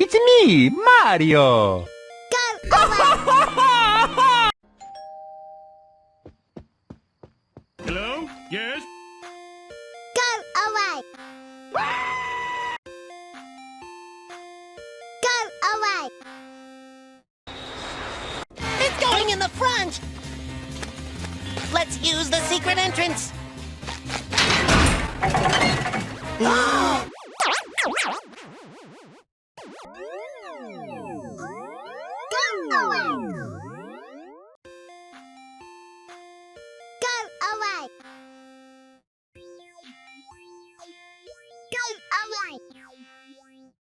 It's me, Mario! Go away! Hello? Yes? Go away! Go away! It's going in the front! Let's use the secret entrance!